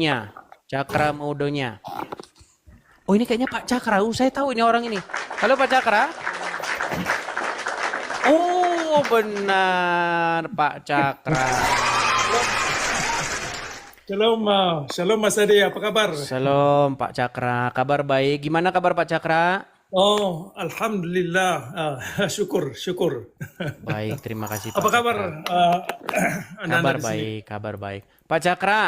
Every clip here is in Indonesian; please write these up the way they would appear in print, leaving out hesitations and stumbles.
Cakra Maudonya. Oh, ini kayaknya Pak Cakra. Saya tahu ini orang ini. Halo Pak Cakra. Oh, benar Pak Cakra. Shalom, shalom Mas Ade, apa kabar? Shalom Pak Cakra. Kabar baik. Gimana kabar Pak Cakra? Oh, Alhamdulillah, syukur, syukur. Baik, terima kasih Pak Apa kabar? Cakra. Anda Kabar di sini? baik, kabar baik. Pak Cakra,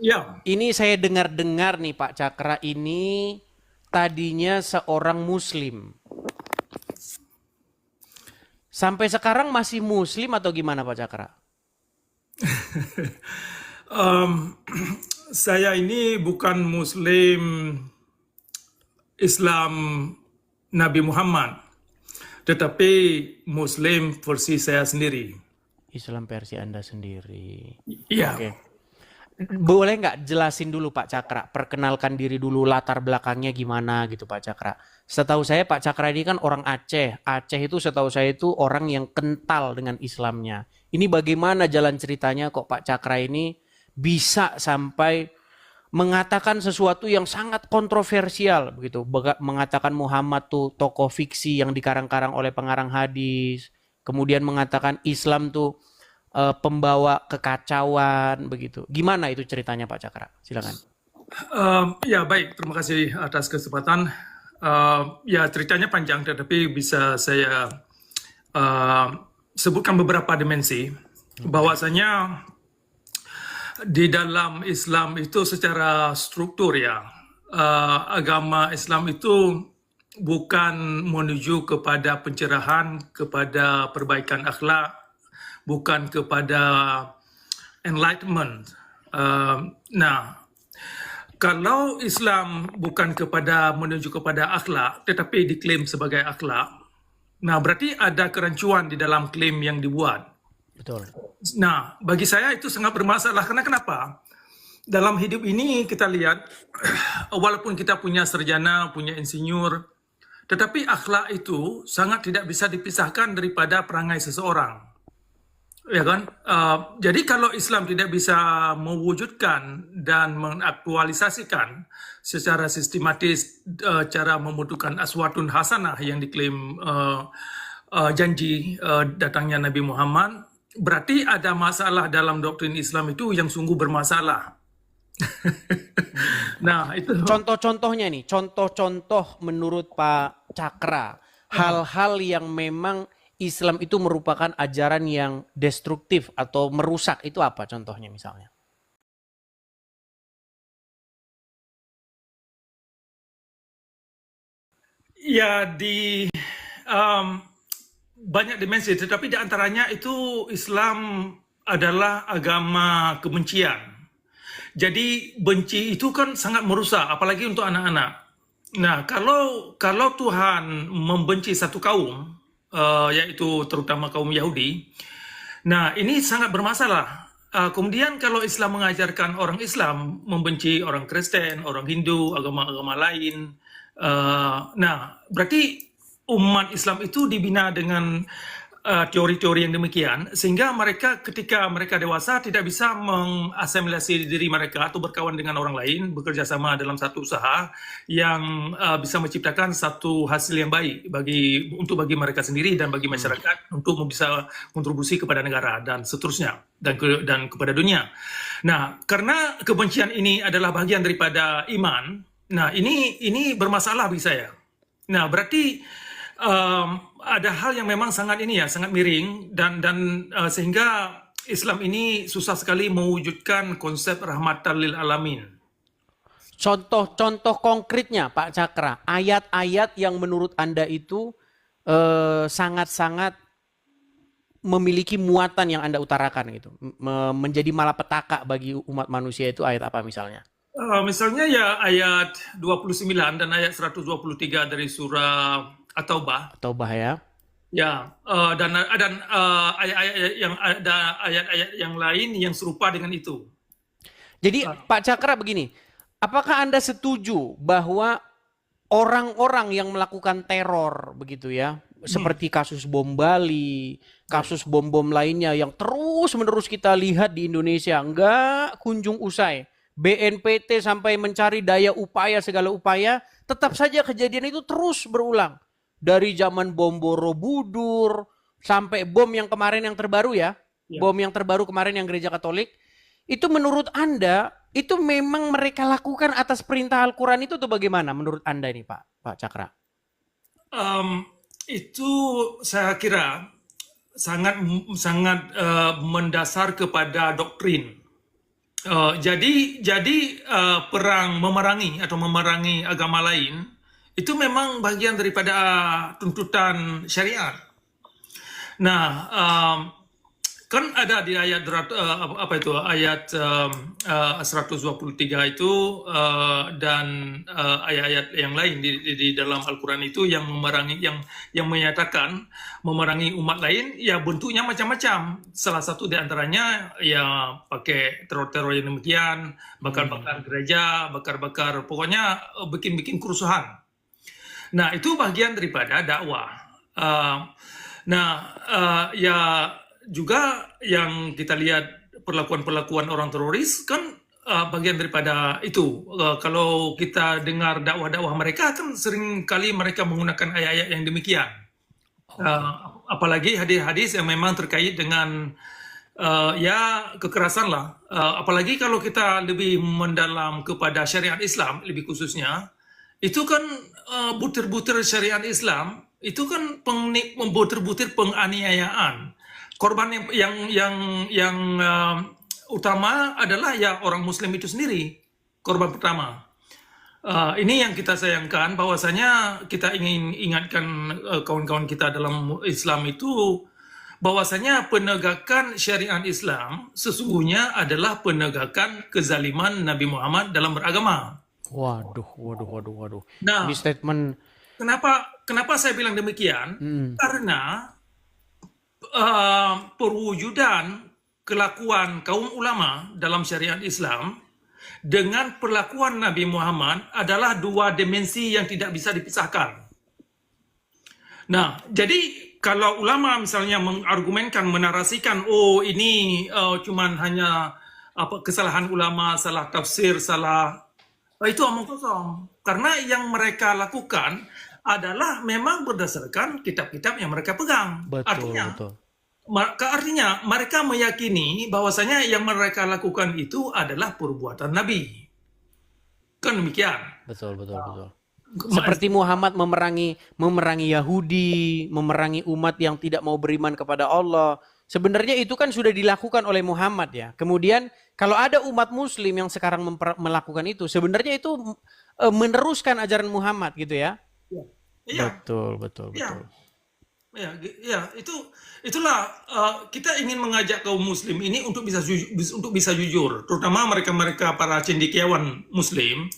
Ya, ini saya dengar-dengar nih Pak Cakra ini tadinya seorang Muslim. Sampai sekarang masih Muslim atau gimana Pak Cakra? em, saya ini bukan Muslim Islam Nabi Muhammad, tetapi Muslim versi saya sendiri. Islam versi Anda sendiri. Iya, Oke. Boleh nggak jelasin dulu Pak Cakra, perkenalkan diri dulu, latar belakangnya gimana gitu Pak Cakra. Setahu saya Pak Cakra ini kan orang Aceh. Aceh itu setahu saya itu orang yang kental dengan Islamnya. Ini bagaimana jalan ceritanya kok Pak Cakra ini bisa sampai mengatakan sesuatu yang sangat kontroversial begitu. Mengatakan Muhammad tuh tokoh fiksi yang dikarang-karang oleh pengarang hadis. Kemudian mengatakan Islam tuh pembawa kekacauan begitu. Gimana itu ceritanya Pak Cakra? Silakan. ya baik, terima kasih atas kesempatan. Ya ceritanya panjang, tetapi bisa saya uh, sebutkan beberapa dimensi. Bahwasanya di dalam Islam itu secara struktur ya, agama Islam itu bukan menuju kepada pencerahan, kepada perbaikan akhlak, bukan kepada enlightenment. Nah, kalau Islam bukan menuju kepada akhlak, tetapi diklaim sebagai akhlak, nah berarti ada kerancuan di dalam klaim yang dibuat. Betul. Nah, bagi saya itu sangat bermasalah. Karena kenapa? Dalam hidup ini kita lihat, walaupun kita punya sarjana, punya insinyur, tetapi akhlak itu sangat tidak bisa dipisahkan daripada perangai seseorang. Ya kan? Jadi kalau Islam tidak bisa mewujudkan dan mengaktualisasikan secara sistematis cara membentukkan aswatun hasanah yang diklaim janji datangnya Nabi Muhammad, berarti ada masalah dalam doktrin Islam itu yang sungguh bermasalah. Nah, itu Contoh-contohnya nih, contoh-contoh menurut Pak Cakra, hal-hal yang memang Islam itu merupakan ajaran yang destruktif atau merusak, itu apa contohnya misalnya? ya di um, banyak dimensi, tetapi di antaranya itu Islam adalah agama kebencian. Jadi benci itu kan sangat merusak, apalagi untuk anak-anak. Nah, kalau Tuhan membenci satu kaum, yaitu terutama kaum Yahudi, nah ini sangat bermasalah. Kemudian kalau Islam mengajarkan orang Islam membenci orang Kristen, orang Hindu, agama-agama lain, nah berarti umat Islam itu dibina dengan teori-teori yang demikian, sehingga mereka ketika mereka dewasa tidak bisa mengasimilasi diri mereka atau berkawan dengan orang lain, bekerja sama dalam satu usaha yang bisa menciptakan satu hasil yang baik bagi mereka sendiri dan bagi masyarakat untuk bisa kontribusi kepada negara dan seterusnya dan kepada dunia. Nah, karena kebencian ini adalah bagian daripada iman, nah ini bermasalah bagi saya. Nah, berarti ada hal yang memang sangat miring dan sehingga Islam ini susah sekali mewujudkan konsep rahmatan lil alamin. Contoh-contoh konkretnya Pak Cakra, ayat-ayat yang menurut Anda itu sangat-sangat memiliki muatan yang Anda utarakan gitu, menjadi malapetaka bagi umat manusia, itu ayat apa misalnya? Misalnya ya ayat 29 dan ayat 123 dari surah At-Taubah. Taubah ya. Ya, dan ayat-ayat yang lain yang serupa dengan itu. Jadi Pak Cakra begini, apakah Anda setuju bahwa orang-orang yang melakukan teror begitu ya, seperti kasus bom Bali, kasus bom-bom lainnya yang terus-menerus kita lihat di Indonesia nggak kunjung usai, BNPT sampai mencari daya upaya segala upaya, tetap saja kejadian itu terus berulang. Dari zaman bom Borobudur sampai bom yang kemarin yang terbaru ya, Ya. bom yang terbaru kemarin yang gereja Katolik, itu menurut Anda itu memang mereka lakukan atas perintah Al-Quran itu atau bagaimana menurut Anda ini Pak Cakra? Itu saya kira sangat sangat mendasar kepada doktrin. Jadi perang memerangi agama lain itu memang bagian daripada tuntutan syariat. Nah, kan ada di ayat ayat 123 itu dan ayat-ayat yang lain di dalam Al-Qur'an itu yang memerangi yang menyatakan memerangi umat lain ya bentuknya macam-macam. Salah satu di antaranya ya pakai teror-teror yang demikian, bakar-bakar gereja, bakar-bakar pokoknya bikin-bikin kerusuhan. Nah, itu bagian daripada dakwah. Ya juga yang kita lihat perlakuan-perlakuan orang teroris kan bagian daripada itu. Kalau kita dengar dakwah-dakwah mereka kan sering kali mereka menggunakan ayat-ayat yang demikian. Apalagi hadis-hadis yang memang terkait dengan ya kekerasan lah. Apalagi kalau kita lebih mendalam kepada syariat Islam lebih khususnya, itu kan butir-butir syariat Islam itu kan butir-butir penganiayaan. Korban yang utama adalah ya orang Muslim itu sendiri, korban pertama. Ini yang kita sayangkan, bahwasanya kita ingin ingatkan kawan-kawan kita dalam Islam itu, bahwasanya penegakan syariat Islam sesungguhnya adalah penegakan kezaliman Nabi Muhammad dalam beragama. Waduh. Nah, Ini statement. kenapa saya bilang demikian? Karena perwujudan kelakuan kaum ulama dalam syariat Islam dengan perlakuan Nabi Muhammad adalah dua dimensi yang tidak bisa dipisahkan. Nah, jadi kalau ulama misalnya mengargumenkan, menarasikan, oh ini cuman hanya kesalahan ulama, salah tafsir, salah, itu omong kosong. Karena yang mereka lakukan adalah memang berdasarkan kitab-kitab yang mereka pegang. Betul. Artinya mereka meyakini bahwasanya yang mereka lakukan itu adalah perbuatan Nabi. Kan demikian. Betul. Seperti Muhammad memerangi Yahudi, memerangi umat yang tidak mau beriman kepada Allah. Sebenarnya itu kan sudah dilakukan oleh Muhammad ya. Kemudian kalau ada umat Muslim yang sekarang melakukan itu, sebenarnya itu meneruskan ajaran Muhammad gitu ya. Iya. Betul. Ya, itulah kita ingin mengajak kaum Muslim ini untuk bisa jujur, terutama mereka para cendekiawan Muslim,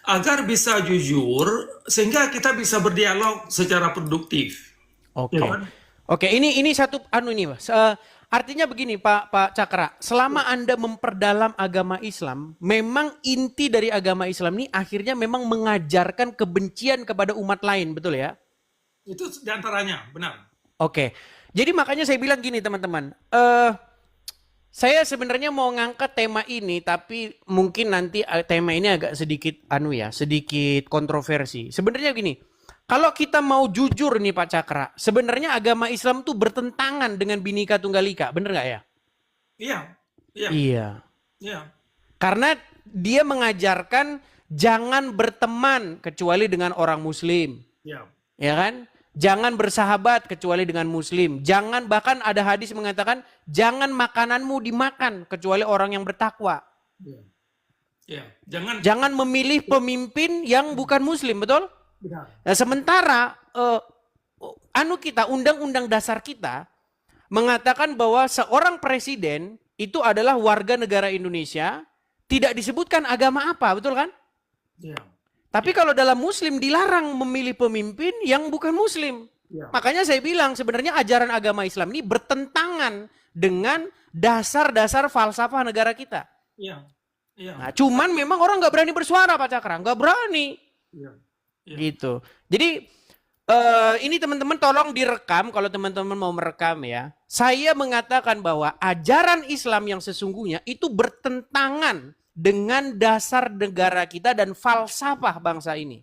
agar bisa jujur sehingga kita bisa berdialog secara produktif. Oke. Ya kan? Oke, ini satu ini Mas. Artinya begini Pak Cakra, selama Anda memperdalam agama Islam, memang inti dari agama Islam ini akhirnya memang mengajarkan kebencian kepada umat lain, betul ya? Itu diantaranya, benar. Oke. Jadi makanya saya bilang gini teman-teman, saya sebenarnya mau ngangkat tema ini, tapi mungkin nanti tema ini agak sedikit sedikit kontroversi. Sebenarnya gini, kalau kita mau jujur nih Pak Cakra, sebenarnya agama Islam tuh bertentangan dengan Bhinneka Tunggal Ika, bener nggak ya? Iya. Karena dia mengajarkan jangan berteman kecuali dengan orang Muslim, ya kan? Jangan bersahabat kecuali dengan Muslim. Jangan, bahkan ada hadis mengatakan jangan makananmu dimakan kecuali orang yang bertakwa. Jangan memilih pemimpin yang bukan Muslim, betul? Benar. Nah, sementara undang-undang dasar kita mengatakan bahwa seorang presiden itu adalah warga negara Indonesia, tidak disebutkan agama apa, betul kan? Tapi kalau dalam Muslim dilarang memilih pemimpin yang bukan Muslim. Makanya saya bilang sebenarnya ajaran agama Islam ini bertentangan dengan dasar-dasar falsafah negara kita. Nah, cuman memang orang nggak berani bersuara Pak Cakra, nggak berani. Gitu. Jadi ini teman-teman tolong direkam kalau teman-teman mau merekam ya. Saya mengatakan bahwa ajaran Islam yang sesungguhnya itu bertentangan dengan dasar negara kita dan falsafah bangsa ini.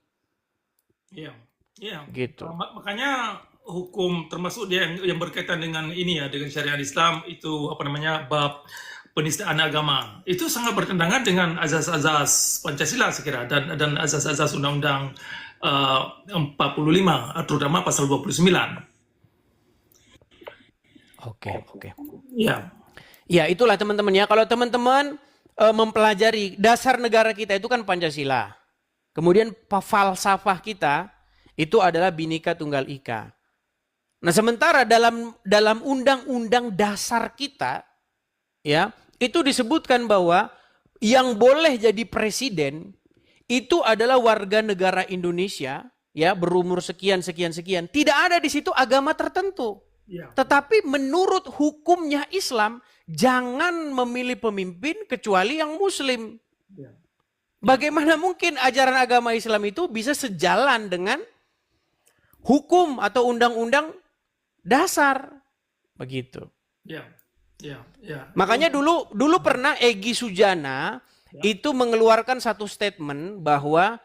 Iya, iya. Gitu. Makanya hukum termasuk dia yang berkaitan dengan ini ya, dengan syariat Islam itu apa namanya, bab penistaan agama itu sangat bertentangan dengan azas-azas Pancasila saya kira, dan azas-azas Undang-Undang 45 terutama pasal 29. Oke. Ya, Ya, itulah teman-teman ya. Kalau teman-teman mempelajari dasar negara kita itu kan Pancasila. Kemudian falsafah kita itu adalah Bhinneka Tunggal Ika. Nah, sementara dalam undang-undang dasar kita ya, itu disebutkan bahwa yang boleh jadi presiden itu adalah warga negara Indonesia ya, berumur sekian. Tidak ada di situ agama tertentu. ya, Tetapi menurut hukumnya Islam, jangan memilih pemimpin kecuali yang muslim. ya. Bagaimana mungkin ajaran agama Islam itu bisa sejalan dengan hukum atau undang-undang dasar? Begitu. Ya, ya, ya. Makanya dulu pernah Egy Sujana itu mengeluarkan satu statement bahwa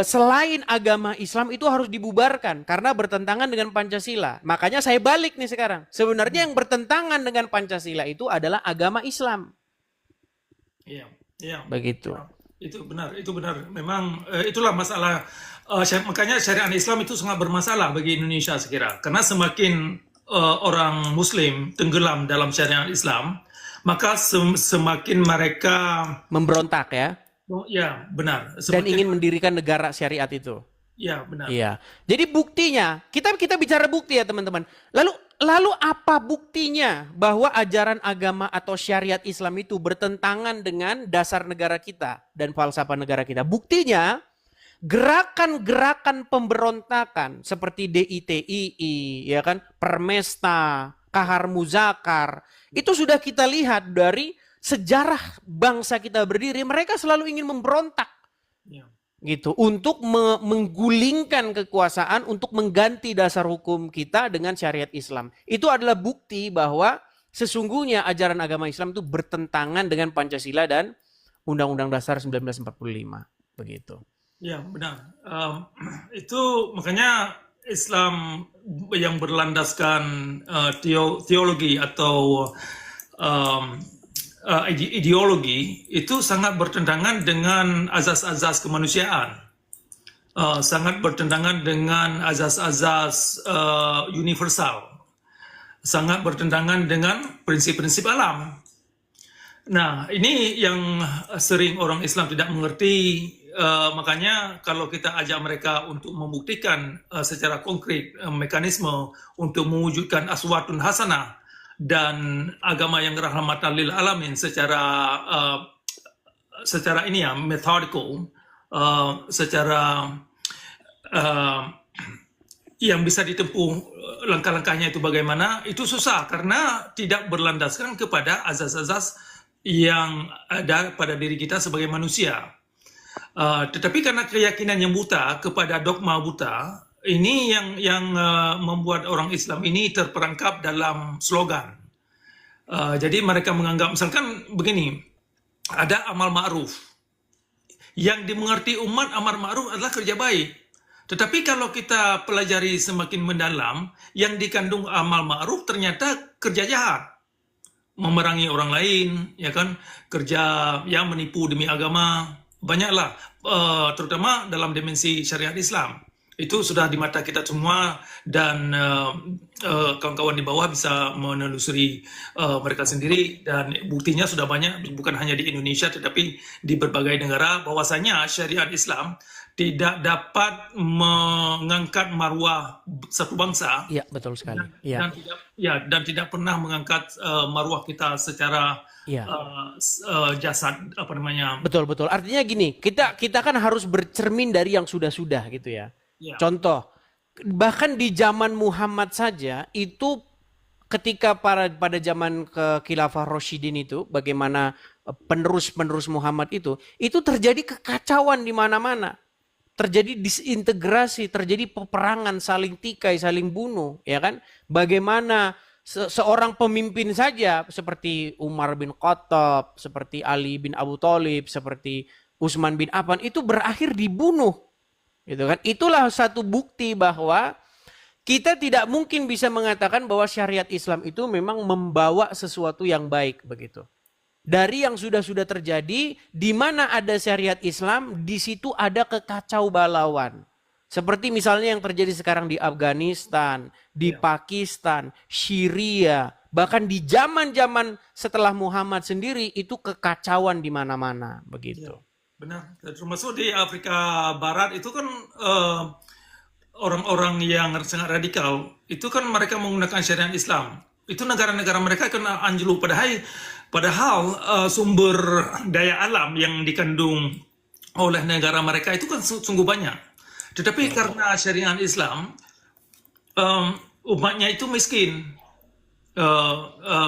selain agama Islam itu harus dibubarkan karena bertentangan dengan Pancasila. Makanya saya balik nih sekarang. Sebenarnya yang bertentangan dengan Pancasila itu adalah agama Islam. Iya, iya. Begitu. Itu benar. Memang itulah masalah. Makanya syariat Islam itu sangat bermasalah bagi Indonesia saya kira. Karena semakin orang Muslim tenggelam dalam syariat Islam, maka semakin mereka Memberontak ya. ya benar. Dan ingin mendirikan negara syariat itu. Ya benar. Iya. Jadi buktinya, kita bicara bukti ya teman-teman. Lalu apa buktinya bahwa ajaran agama atau syariat Islam itu bertentangan dengan dasar negara kita dan falsafah negara kita? Buktinya gerakan-gerakan pemberontakan seperti DITII, ya kan, Permesta, Kahar Muzakar, itu sudah kita lihat dari sejarah bangsa kita berdiri, mereka selalu ingin memberontak. Ya. Gitu, untuk menggulingkan kekuasaan, untuk mengganti dasar hukum kita dengan syariat Islam. Itu adalah bukti bahwa sesungguhnya ajaran agama Islam itu bertentangan dengan Pancasila dan Undang-Undang Dasar 1945. Begitu. Ya benar. Itu makanya Islam yang berlandaskan teologi atau ideologi itu sangat bertentangan dengan azas-azas kemanusiaan, sangat bertentangan dengan azas-azas universal, sangat bertentangan dengan prinsip-prinsip alam. Nah, ini yang sering orang Islam tidak mengerti. Makanya kalau kita ajak mereka untuk membuktikan secara konkret mekanisme untuk mewujudkan aswatun hasanah dan agama yang rahmatan lil alamin secara ini ya, methodical, secara yang bisa ditempuh langkah-langkahnya itu bagaimana, itu susah karena tidak berlandaskan kepada azas-azas yang ada pada diri kita sebagai manusia. Tetapi karena keyakinan yang buta kepada dogma buta, ini yang membuat orang Islam ini terperangkap dalam slogan. Jadi mereka menganggap, misalkan begini, ada amal ma'ruf. Yang dimengerti umat amal ma'ruf adalah kerja baik. Tetapi kalau kita pelajari semakin mendalam, yang dikandung amal ma'ruf ternyata kerja jahat. Memerangi orang lain, ya kan, kerja yang menipu demi agama, banyaklah, terutama dalam dimensi syariat Islam. Itu sudah di mata kita semua dan kawan-kawan di bawah bisa menelusuri mereka sendiri, dan buktinya sudah banyak, bukan hanya di Indonesia tetapi di berbagai negara, bahwasanya syariat Islam tidak dapat mengangkat marwah satu bangsa. Iya, betul sekali. Ya. Dan tidak pernah mengangkat marwah kita secara Ya. jasad, apa namanya. Betul. Artinya gini, kita kan harus bercermin dari yang sudah-sudah gitu ya. Ya. Contoh, bahkan di zaman Muhammad saja itu ketika pada zaman Khilafah Rasyidin itu, bagaimana penerus Muhammad itu terjadi kekacauan di mana-mana. Terjadi disintegrasi, terjadi peperangan, saling tikai, saling bunuh, ya kan? Bagaimana seorang pemimpin saja seperti Umar bin Khattab, seperti Ali bin Abu Thalib, seperti Utsman bin Affan itu berakhir dibunuh. Gitu kan? Itulah satu bukti bahwa kita tidak mungkin bisa mengatakan bahwa syariat Islam itu memang membawa sesuatu yang baik begitu. Dari yang sudah-sudah terjadi, di mana ada syariat Islam, di situ ada kekacau balauan. Seperti misalnya yang terjadi sekarang di Afghanistan, di Pakistan, Syria, bahkan di zaman-zaman setelah Muhammad sendiri itu kekacauan di mana-mana begitu. Benar. Termasuk di Afrika Barat itu kan orang-orang yang sangat radikal itu kan mereka menggunakan syariat Islam. Itu negara-negara mereka kena anjlok, padahal sumber daya alam yang dikandung oleh negara mereka itu kan sungguh banyak. Tetapi karena syariat Islam umatnya itu miskin.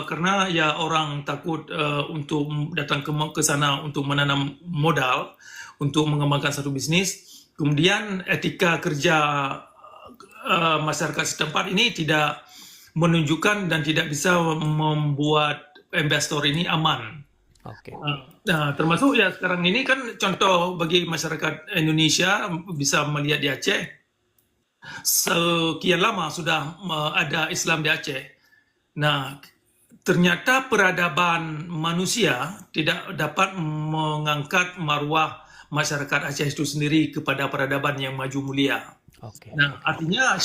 Karena ya orang takut untuk datang ke sana untuk menanam modal, untuk mengembangkan satu bisnis. Kemudian etika kerja masyarakat setempat ini tidak menunjukkan dan tidak bisa membuat investor ini aman. Oke. Nah, termasuk ya sekarang ini kan contoh bagi masyarakat Indonesia bisa melihat di Aceh. Sekian lama sudah ada Islam di Aceh. Nah, ternyata peradaban manusia tidak dapat mengangkat maruah masyarakat Aceh itu sendiri kepada peradaban yang maju mulia. Oke. Nah, artinya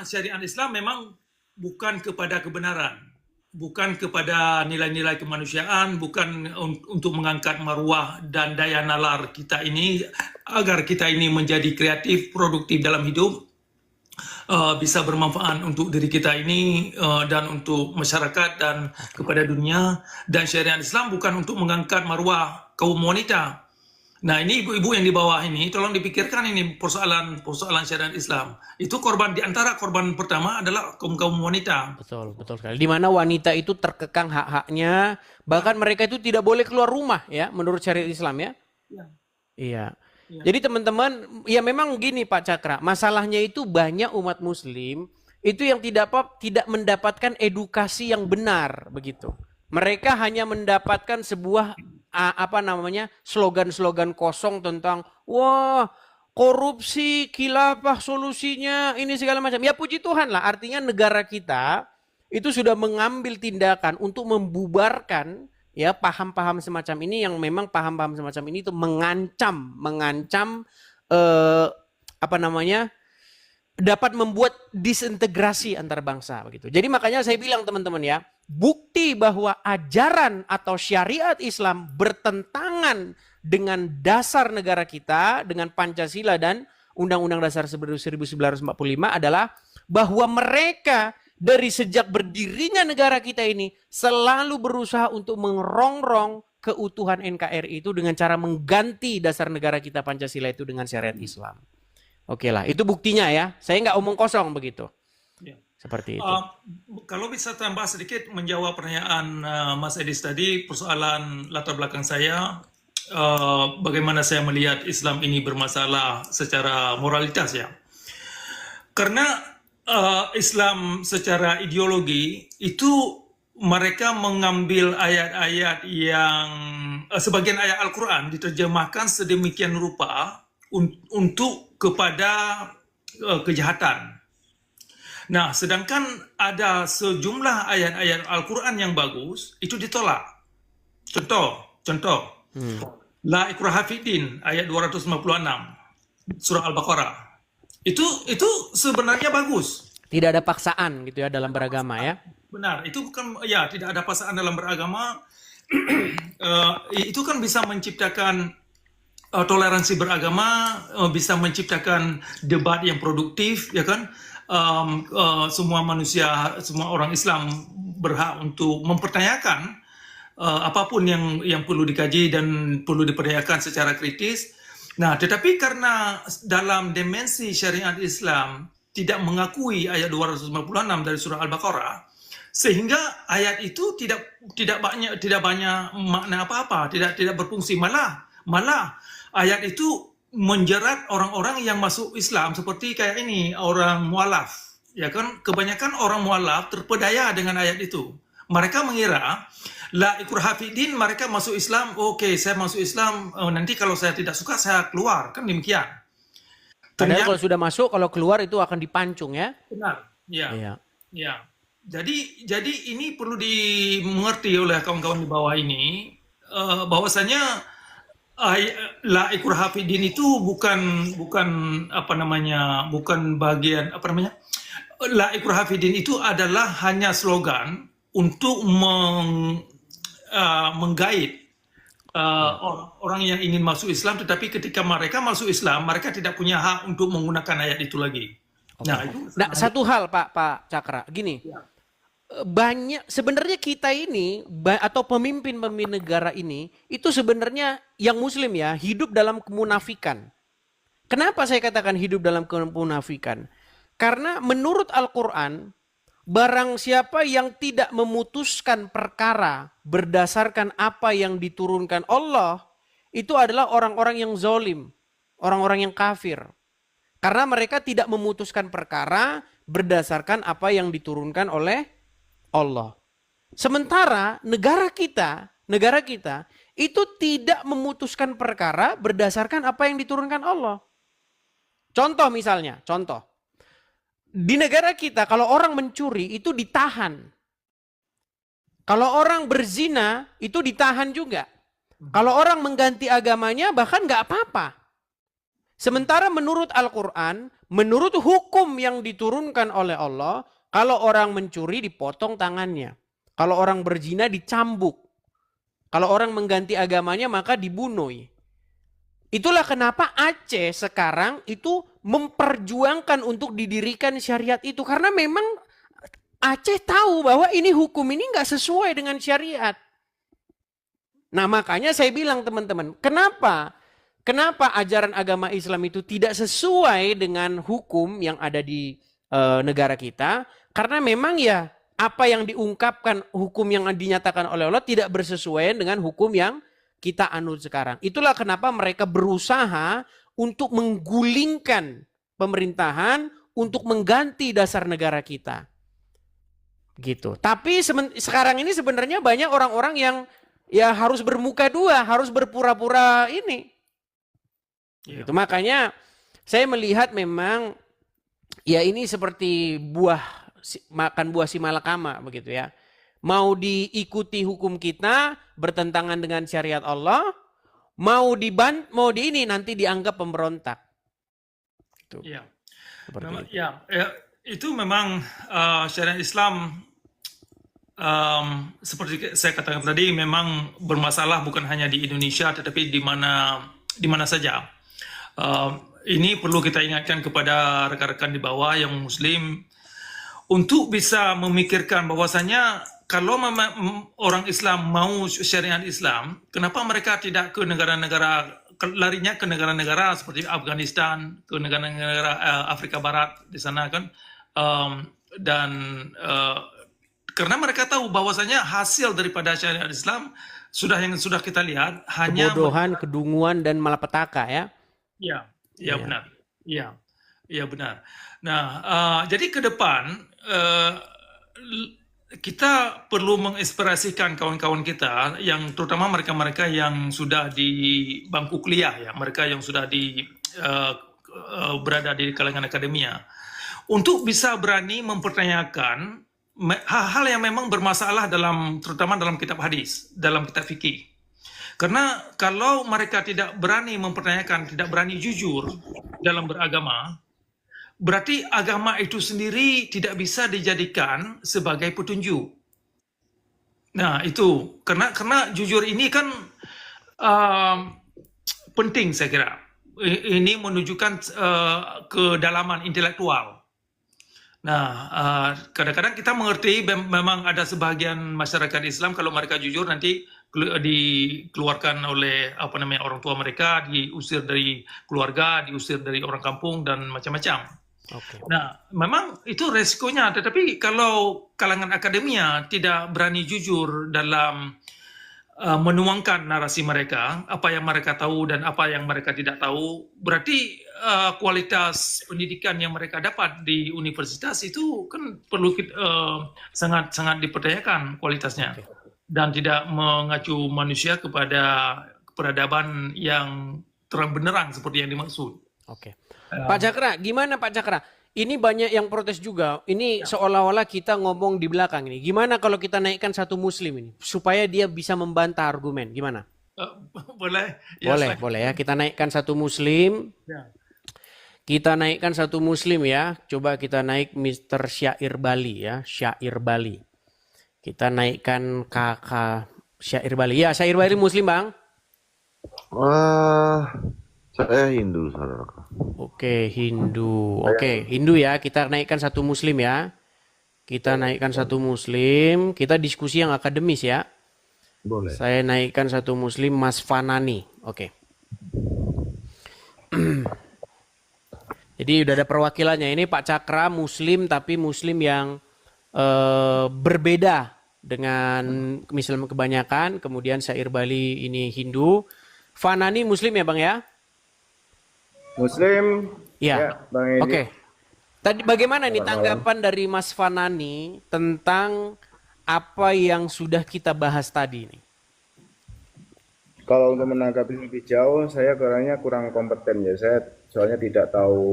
syariat Islam memang bukan kepada kebenaran, bukan kepada nilai-nilai kemanusiaan, bukan untuk mengangkat maruah dan daya nalar kita ini agar kita ini menjadi kreatif, produktif dalam hidup, bisa bermanfaat untuk diri kita ini dan untuk masyarakat dan kepada dunia. Dan syariat Islam bukan untuk mengangkat maruah kaum wanita. Nah, ini ibu-ibu yang di bawah ini tolong dipikirkan ini persoalan syariat Islam. Itu di antara korban pertama adalah kaum wanita. Betul sekali. Di mana wanita itu terkekang hak-haknya, bahkan mereka itu tidak boleh keluar rumah ya menurut syariat Islam ya. Iya. Jadi teman-teman, ya memang gini Pak Cakra, masalahnya itu banyak umat muslim itu yang tidak mendapatkan edukasi yang benar begitu. Mereka hanya mendapatkan sebuah slogan-slogan kosong tentang wah korupsi, khilafah solusinya, ini segala macam. Ya puji Tuhan lah, artinya negara kita itu sudah mengambil tindakan untuk membubarkan ya paham-paham semacam ini yang memang paham-paham semacam ini itu mengancam dapat membuat disintegrasi antar bangsa begitu. Jadi makanya saya bilang teman-teman ya, bukti bahwa ajaran atau syariat Islam bertentangan dengan dasar negara kita, dengan Pancasila dan Undang-Undang Dasar 1945 adalah bahwa mereka dari sejak berdirinya negara kita ini selalu berusaha untuk mengerongrong keutuhan NKRI itu dengan cara mengganti dasar negara kita Pancasila itu dengan syariat Islam. Oke lah, itu buktinya ya. Saya nggak omong kosong begitu. Ya. Seperti itu. Kalau bisa tambah sedikit menjawab pertanyaan Mas Edis tadi, persoalan latar belakang saya, bagaimana saya melihat Islam ini bermasalah secara moralitas ya. Karena Islam secara ideologi itu mereka mengambil ayat-ayat yang sebagian ayat Al-Quran diterjemahkan sedemikian rupa untuk kepada kejahatan. Nah, sedangkan ada sejumlah ayat-ayat Al-Quran yang bagus itu ditolak. Contoh. La ikraha fiddin ayat 256 surah Al-Baqarah. Itu sebenarnya bagus. Tidak ada paksaan gitu ya dalam beragama ya. Benar, itu bukan ya tidak ada paksaan dalam beragama. Itu kan bisa menciptakan toleransi beragama, bisa menciptakan debat yang produktif, ya kan? Semua manusia, semua orang Islam berhak untuk mempertanyakan apapun yang perlu dikaji dan perlu dipertanyakan secara kritis. Nah, tetapi karena dalam dimensi syariat Islam tidak mengakui ayat 256 dari surah Al-Baqarah, sehingga ayat itu tidak banyak makna apa-apa, tidak berfungsi, malah ayat itu menjerat orang-orang yang masuk Islam seperti kayak ini orang mualaf, ya kan? Kebanyakan orang mualaf terpedaya dengan ayat itu. Mereka mengira la ikraha fiddin, mereka masuk Islam, oke, saya masuk Islam, nanti kalau saya tidak suka saya keluar, kan demikian. Padahal Ternyata kalau sudah masuk, kalau keluar itu akan dipancung ya. benar, ya, Iya. ya. Jadi ini perlu dimengerti oleh kawan-kawan di bawah ini, bahwasanya la ikraha fiddin itu bukan bukan apa namanya, bukan bagian apa namanya. La ikraha fiddin itu adalah hanya slogan untuk menggait orang yang ingin masuk Islam, tetapi ketika mereka masuk Islam, mereka tidak punya hak untuk menggunakan ayat itu lagi. Nah, itu Nah, satu hal Pak Cakra, gini, ya, banyak sebenarnya kita ini atau pemimpin-pemimpin negara ini itu sebenarnya yang muslim ya, hidup dalam kemunafikan. Kenapa saya katakan hidup dalam kemunafikan? Karena menurut Al-Qur'an, barang siapa yang tidak memutuskan perkara berdasarkan apa yang diturunkan Allah, itu adalah orang-orang yang zalim, orang-orang yang kafir. Karena mereka tidak memutuskan perkara berdasarkan apa yang diturunkan oleh Allah. Sementara negara kita itu tidak memutuskan perkara berdasarkan apa yang diturunkan Allah. Contoh misalnya, di negara kita kalau orang mencuri itu ditahan. Kalau orang berzina itu ditahan juga. Kalau orang mengganti agamanya bahkan nggak apa-apa. Sementara menurut Al-Quran, menurut hukum yang diturunkan oleh Allah, kalau orang mencuri dipotong tangannya. Kalau orang berzina dicambuk. Kalau orang mengganti agamanya maka dibunuh. Itulah kenapa Aceh sekarang itu memperjuangkan untuk didirikan syariat itu. Karena memang Aceh tahu bahwa ini hukum ini nggak sesuai dengan syariat. Nah makanya saya bilang teman-teman, Kenapa ajaran agama Islam itu tidak sesuai dengan hukum yang ada di negara kita? Karena memang ya apa yang diungkapkan, hukum yang dinyatakan oleh Allah tidak bersesuaian dengan hukum yang kita anut sekarang. Itulah kenapa mereka berusaha untuk menggulingkan pemerintahan untuk mengganti dasar negara kita. Gitu. Tapi sekarang ini sebenarnya banyak orang-orang yang ya harus bermuka dua, harus berpura-pura ini. ya, Itu makanya saya melihat memang ya ini seperti makan buah si malakama begitu ya. Mau diikuti hukum kita bertentangan dengan syariat Allah, mau di ini nanti dianggap pemberontak. Itu. ya. Seperti Memang, itu. itu memang syariat Islam, seperti saya katakan tadi, memang bermasalah bukan hanya di Indonesia, tetapi di mana saja. Ini perlu kita ingatkan kepada rekan-rekan di bawah yang Muslim untuk bisa memikirkan bahwasanya kalau orang Islam mau syariat Islam, kenapa mereka tidak ke negara-negara, larinya ke negara-negara seperti Afghanistan, ke negara-negara Afrika Barat di sana kan, dan karena mereka tahu bahwasanya hasil daripada syariat Islam yang sudah kita lihat hanya Kebodohan, kedunguan dan malapetaka ya. Ya, Iya. benar. Ya benar. Nah, jadi ke depan kita perlu menginspirasikan kawan-kawan kita, yang terutama mereka-mereka yang sudah di bangku kuliah ya, mereka yang sudah berada di kalangan akademia, untuk bisa berani mempertanyakan hal-hal yang memang bermasalah terutama dalam kitab hadis, dalam kitab fikih. Karena kalau mereka tidak berani mempertanyakan, tidak berani jujur dalam beragama, berarti agama itu sendiri tidak bisa dijadikan sebagai petunjuk. Nah itu, karena jujur ini kan penting saya kira. Ini menunjukkan kedalaman intelektual. Nah, kadang-kadang kita mengerti memang ada sebagian masyarakat Islam kalau mereka jujur nanti dikeluarkan oleh orang tua mereka, diusir dari keluarga, diusir dari orang kampung dan macam-macam. Oke. Nah, memang itu resikonya. Tetapi kalau kalangan akademia tidak berani jujur dalam menuangkan narasi mereka, apa yang mereka tahu dan apa yang mereka tidak tahu, berarti kualitas pendidikan yang mereka dapat di universitas itu kan perlu sangat-sangat dipertanyakan kualitasnya Oke. dan tidak mengacu manusia kepada peradaban yang terang benderang seperti yang dimaksud. Oke. Pak Cakra, gimana Pak Cakra? Ini banyak yang protes juga. Ini seolah-olah kita ngomong di belakang ini. Gimana kalau kita naikkan satu muslim ini supaya dia bisa membantah argumen? Gimana? Eh, boleh? Ya, Boleh, silakan. boleh ya. Kita naikkan satu muslim. Ya. Kita naikkan satu muslim ya. Coba kita naik Mr. Syair Bali ya. Syair Bali. Kita naikkan kakak Syair Bali. Ya, Syair Bali muslim, Bang. Wah, saya Hindu, saudara. Oke, Hindu. Oke, Hindu ya. Kita naikkan satu muslim ya. Kita naikkan satu muslim. Kita diskusi yang akademis ya. Boleh. Saya naikkan satu muslim Mas Fanani. Oke. Jadi udah ada perwakilannya. Ini Pak Cakra muslim tapi muslim yang berbeda dengan Muslim kebanyakan. Kemudian Syair Bali ini Hindu. Fanani muslim ya Bang ya? Muslim, Iya. ya, Bang Edi. Oke. Tadi bagaimana nih Selamat malam. tanggapan dari Mas Fanani tentang apa yang sudah kita bahas tadi nih? Kalau untuk menanggapi lebih jauh, saya kurangnya kurang kompeten ya. Saya soalnya tidak tahu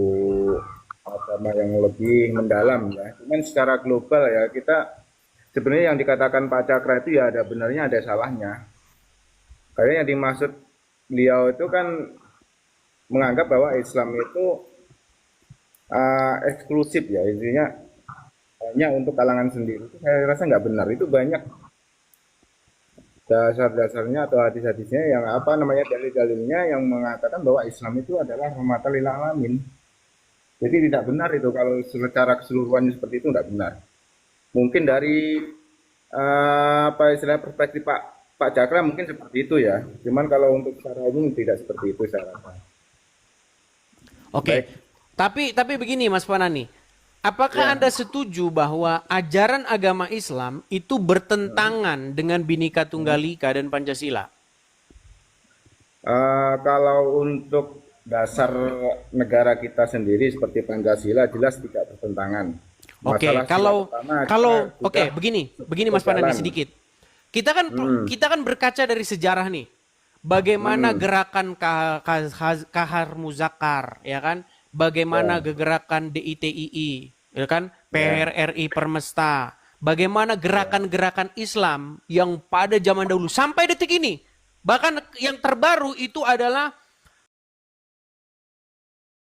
agama yang lebih mendalam ya. Cuman secara global ya, kita sebenarnya yang dikatakan Pak Cakra itu ya ada benarnya ada salahnya. Karena yang dimaksud beliau itu kan menganggap bahwa Islam itu eksklusif ya, intinya hanya untuk kalangan sendiri. Itu saya rasa nggak benar. Itu banyak dasar-dasarnya atau hadis-hadisnya yang apa namanya dalil-dalilnya yang mengatakan bahwa Islam itu adalah rahmatan lil alamin. Jadi tidak benar itu kalau secara keseluruhannya seperti itu nggak benar. Mungkin dari apa istilah perspektif Pak Cakra mungkin seperti itu ya. Cuman kalau untuk secara umum tidak seperti itu saya rasa. Oke. Tapi begini Mas Fanani. Apakah Anda setuju bahwa ajaran agama Islam itu bertentangan dengan Bhinneka Tunggal Ika dan Pancasila? Kalau untuk dasar negara kita sendiri seperti Pancasila jelas tidak bertentangan. Oke, Masalah kalau sila pertama kalau kita oke, sudah begini Mas Fanani berjalan. sedikit. Kita kan berkaca dari sejarah nih. Bagaimana gerakan Kahar Muzakar, ya kan? Bagaimana gerakan DITII, ya kan? PRRI Permesta. Bagaimana gerakan-gerakan Islam yang pada zaman dahulu sampai detik ini. Bahkan yang terbaru itu adalah